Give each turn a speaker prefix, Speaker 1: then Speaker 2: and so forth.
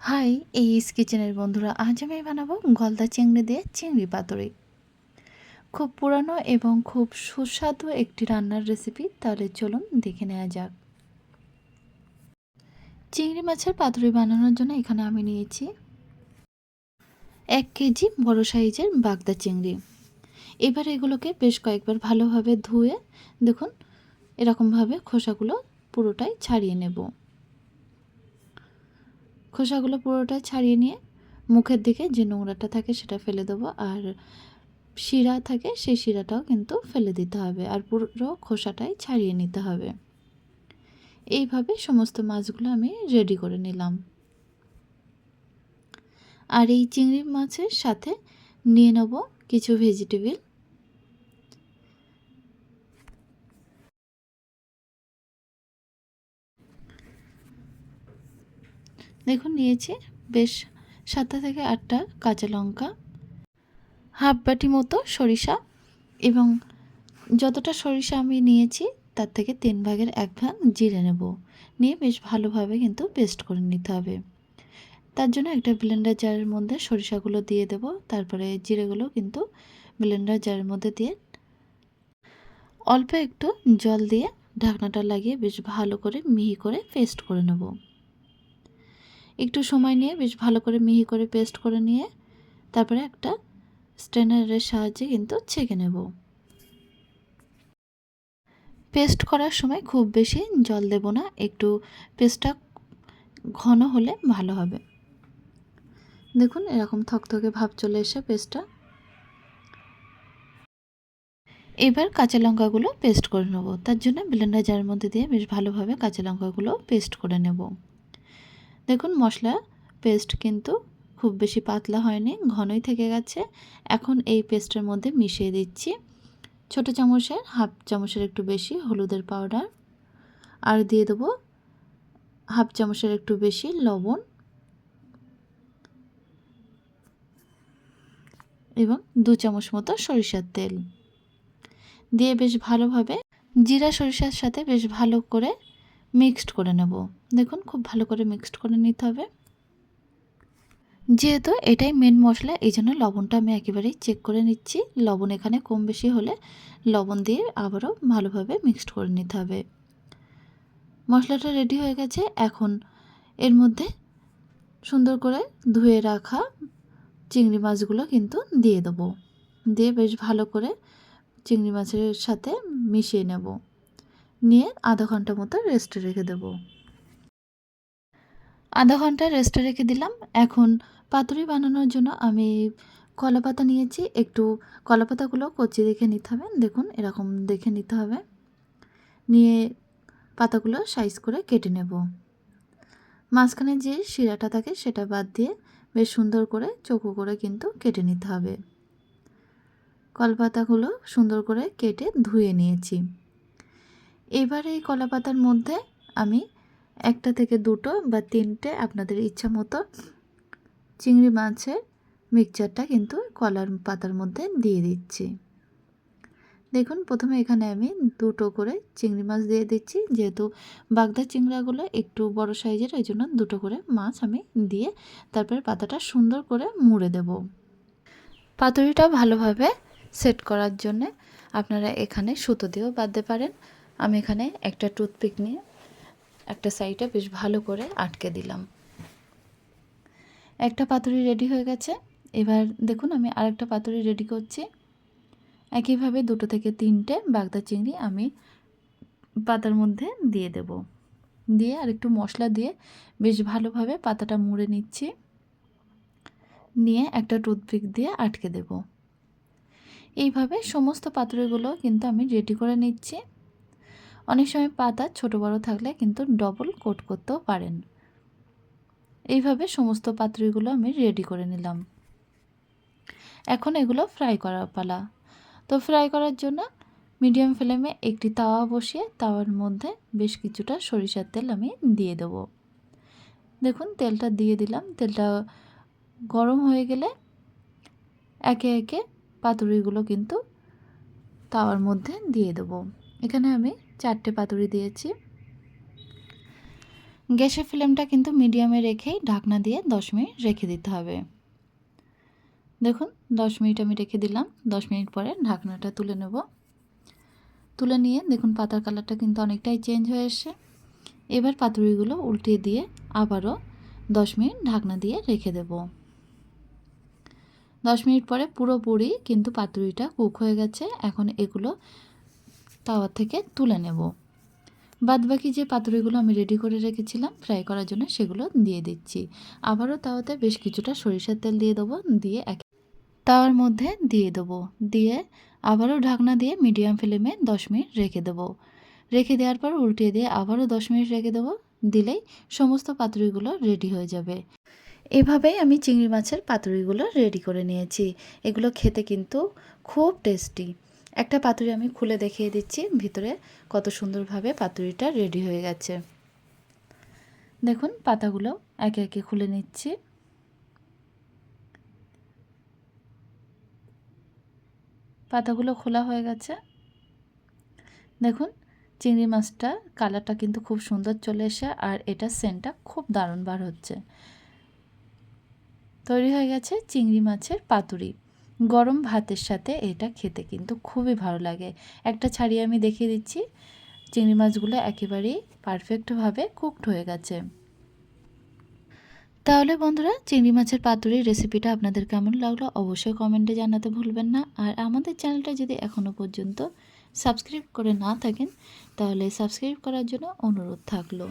Speaker 1: High, এইস কিচেনের বন্ধুরা, আজ আমি বানাবো গলদা চিংড়ি দিয়ে চিংড়ি পাতুরি। খুব পুরানো এবং খুব সুস্বাদু একটি রান্নার রেসিপি। তাহলে চলুন দেখে নেওয়া যাক। চিংড়ি মাছের পাতুরি বানানোর জন্য এখানে আমি নিয়েছি 1 কেজি বড় সাইজের বাগদা চিংড়ি। এবার এগুলোকে বেশ কয়েকবার ভালোভাবে ধুয়ে দেখুন এরকমভাবে খোসাগুলো পুরোটাই ছাড়িয়ে নেব। খোসাগুলো পুরোটাই ছাড়িয়ে নিয়ে মুখের দিকে যে নোংরাটা থাকে সেটা ফেলে দেবো, আর শিরা থাকে সেই শিরাটাও কিন্তু ফেলে দিতে হবে, আর পুরো খোসাটাই ছাড়িয়ে নিতে হবে। এইভাবে সমস্ত মাছগুলো আমি রেডি করে নিলাম। আর এই চিংড়ি মাছের সাথে নিয়ে নেব কিছু ভেজিটেবল। দেখুন নিয়েছি বেশ 7 থেকে 8টা কাঁচা লঙ্কা, হাফ বাটি মতো সরিষা, এবং যতটা সরিষা আমি নিয়েছি তার থেকে 3 ভাগের 1 ভাগ জিরে নেব। নিয়ে বেশ ভালোভাবে কিন্তু পেস্ট করে নিতে হবে। তার জন্য একটা ব্লেন্ডার জারের মধ্যে সরিষাগুলো দিয়ে দেব, তারপরে জিরেগুলো কিন্তু ব্লেন্ডার জারের মধ্যে দিয়ে অল্প একটু জল দিয়ে ঢাকনাটা লাগিয়ে বেশ ভালো করে মিহি করে পেস্ট করে নেব। একটু সময় নিয়ে বেশ ভালো করে মিহি করে পেস্ট করে নিয়ে তারপরে একটা স্ট্রেনারের সাহায্যে কিন্তু ছেঁকে নেব। পেস্ট করার সময় খুব বেশি জল দেব না, একটু পেস্টটা ঘন হলে ভালো হবে। দেখুন এরকম থকথকে ভাব চলে এসে পেস্টটা। এবার কাঁচা লঙ্কাগুলো পেস্ট করে নেব। তার জন্য ব্লেন্ডার জারের মধ্যে দিয়ে বেশ ভালোভাবে কাঁচা লঙ্কাগুলো পেস্ট করে নেব। দেখুন মশলা পেস্ট কিন্তু খুব বেশি পাতলা হয়নি, ঘনই থেকে গেছে। এখন এই পেস্টের মধ্যে মিশিয়ে দিচ্ছি ছোটো চামচের হাফ চামচের একটু বেশি হলুদের পাউডার, আর দিয়ে দেবো হাফ চামচের একটু বেশি লবণ, এবং 2 চামচ মতো সরিষার তেল দিয়ে বেশ ভালোভাবে জিরা সরিষার সাথে বেশ ভালো করে মিক্সড করে নেব। দেখুন খুব ভালো করে মিক্সড করে নিতে হবে। যেহেতু এটাই মেন মশলা, এই জন্য লবণটা আমি একেবারেই চেক করে নিচ্ছি। লবণ এখানে কম বেশি হলে লবণ দিয়ে আবারও ভালোভাবে মিক্সড করে নিতে হবে। মশলাটা রেডি হয়ে গেছে। এখন এর মধ্যে সুন্দর করে ধুয়ে রাখা চিংড়ি মাছগুলো কিন্তু দিয়ে দেবো। দিয়ে বেশ ভালো করে চিংড়ি মাছের সাথে মিশিয়ে নেব। নিয়ে আধা ঘন্টা মতো রেস্টে রেখে দেব। আধা ঘন্টা রেস্টে রেখে দিলাম। এখন পাতুরি বানানোর জন্য আমি কলাপাতা নিয়েছি। একটু কলাপাতাগুলো কচি দেখে নিতে হবে। দেখুন এরকম দেখে নিতে হবে। নিয়ে পাতাগুলো সাইজ করে কেটে নেব। মাঝখানে যে শিরাটা থাকে সেটা বাদ দিয়ে বেশ সুন্দর করে চৌকো করে কিন্তু কেটে নিতে হবে। কলাপাতাগুলো সুন্দর করে কেটে ধুয়ে নিয়েছি। এবার এই কলাপাতার মধ্যে আমি 1টা থেকে 2টো বা 3টে আপনাদের ইচ্ছা মতো চিংড়ি মাছের মিক্সচারটা কিন্তু কলার পাতার মধ্যে দিয়ে দিচ্ছি। দেখুন প্রথমে এখানে আমি 2টো করে চিংড়ি মাছ দিয়ে দিচ্ছি। যেহেতু বাগদা চিংড়াগুলো একটু বড় সাইজের, ওই জন্য 2টো করে মাছ আমি দিয়ে তারপরে পাতাটা সুন্দর করে মুড়ে দেব। পাতুরিটা ভালোভাবে সেট করার জন্যে আপনারা এখানে সুতো দিয়েও বাঁধতে পারেন। আমি এখানে একটা টুথপিক নিয়ে একটা সাইডে বেশ ভালো করে আটকে দিলাম। একটা পাতুরি রেডি হয়ে গেছে। এবার দেখুন আমি আরেকটা পাতুরি রেডি করছি। একইভাবে 2টো থেকে 3টে বাগদা চিংড়ি আমি পাতার মধ্যে দিয়ে দেব। দিয়ে আর একটু মশলা দিয়ে বেশ ভালোভাবে পাতাটা মুড়ে নিচ্ছি। নিয়ে একটা টুথপিক দিয়ে আটকে দেব। এইভাবে সমস্ত পাতুরিগুলো কিন্তু আমি রেডি করে নিচ্ছি। অনেক সময় পাতা ছোট বড় থাকলে কিন্তু ডবল কোট করতেও পারেন। এইভাবে সমস্ত পাতুরিগুলো আমি রেডি করে নিলাম। এখন এগুলো ফ্রাই করার পালা। তো ফ্রাই করার জন্য মিডিয়াম ফ্লেমে একটি তাওয়া বসিয়ে তাওয়ার মধ্যে বেশ কিছুটা সরিষার তেল আমি দিয়ে দেব। দেখুন তেলটা দিয়ে দিলাম। তেলটা গরম হয়ে গেলে একে একে পাতুরিগুলো কিন্তু তাওয়ার মধ্যে দিয়ে দেব। এখানে আমি 4টে পাতুরি দিয়েছি। গ্যাসের ফ্লেমটা কিন্তু মিডিয়ামে রেখেই ঢাকনা দিয়ে 10 মিনিট রেখে দিতে হবে। দেখুন 10 মিনিট আমি রেখে দিলাম। 10 মিনিট পরে ঢাকনাটা তুলে নেব। তুলে নিয়ে দেখুন পাতার কালারটা কিন্তু অনেকটাই চেঞ্জ হয়ে এসেছে। এবার পাতুরিগুলো উল্টিয়ে দিয়ে আবারও 10 মিনিট ঢাকনা দিয়ে রেখে দেব। 10 মিনিট পরে পুরোপুরি কিন্তু পাতুরিটা কুক হয়ে গেছে। এখন এগুলো তাওয়া থেকে তুলে নেব। বাদবাকি যে পাতুরিগুলো আমি রেডি করে রেখেছিলাম ফ্রাই করার জন্য সেগুলো দিয়ে দিচ্ছি। আবারও তাওয়াতে বেশ কিছুটা সরিষার তেল দিয়ে দেবো। দিয়ে তাওয়ার মধ্যে দিয়ে দেবো। দিয়ে আবারও ঢাকনা দিয়ে মিডিয়াম ফ্লেমে 10 মিনিট রেখে দেবো। রেখে দেওয়ার পর উল্টিয়ে দিয়ে আবারও 10 মিনিট রেখে দেবো। দিলেই সমস্ত পাতুরিগুলো রেডি হয়ে যাবে। এভাবেই আমি চিংড়ি মাছের পাতুরিগুলো রেডি করে নিয়েছি। এগুলো খেতে কিন্তু খুব টেস্টি। একটা পাতুরি আমি খুলে দেখিয়ে দিচ্ছি ভিতরে কত সুন্দরভাবে পাতুরিটা রেডি হয়ে গেছে। দেখুন পাতাগুলো একে একে খুলে নিচ্ছি। পাতাগুলো খোলা হয়ে গেছে। দেখুন চিংড়ি মাছটা কালারটা কিন্তু খুব সুন্দর চলে এসে আর এটা সেন্টটা খুব দারুণ বার হচ্ছে। তৈরি হয়ে গেছে চিংড়ি মাছের পাতুরি। গরম ভাতের সাথে এটা খেতে কিন্তু খুবই ভালো লাগে। একটা ছাড়িয়ে আমি দেখিয়ে দিচ্ছি। চিংড়ি মাছগুলো একেবারেই পারফেক্টভাবে কুকড হয়ে গেছে। তাহলে বন্ধুরা চিংড়ি মাছের পাতুরির রেসিপিটা আপনাদের কেমন লাগলো অবশ্যই কমেন্টে জানাতে ভুলবেন না। আর আমাদের চ্যানেলটা যদি এখনও পর্যন্ত সাবস্ক্রাইব করে না থাকেন তাহলে সাবস্ক্রাইব করার জন্য অনুরোধ থাকলো।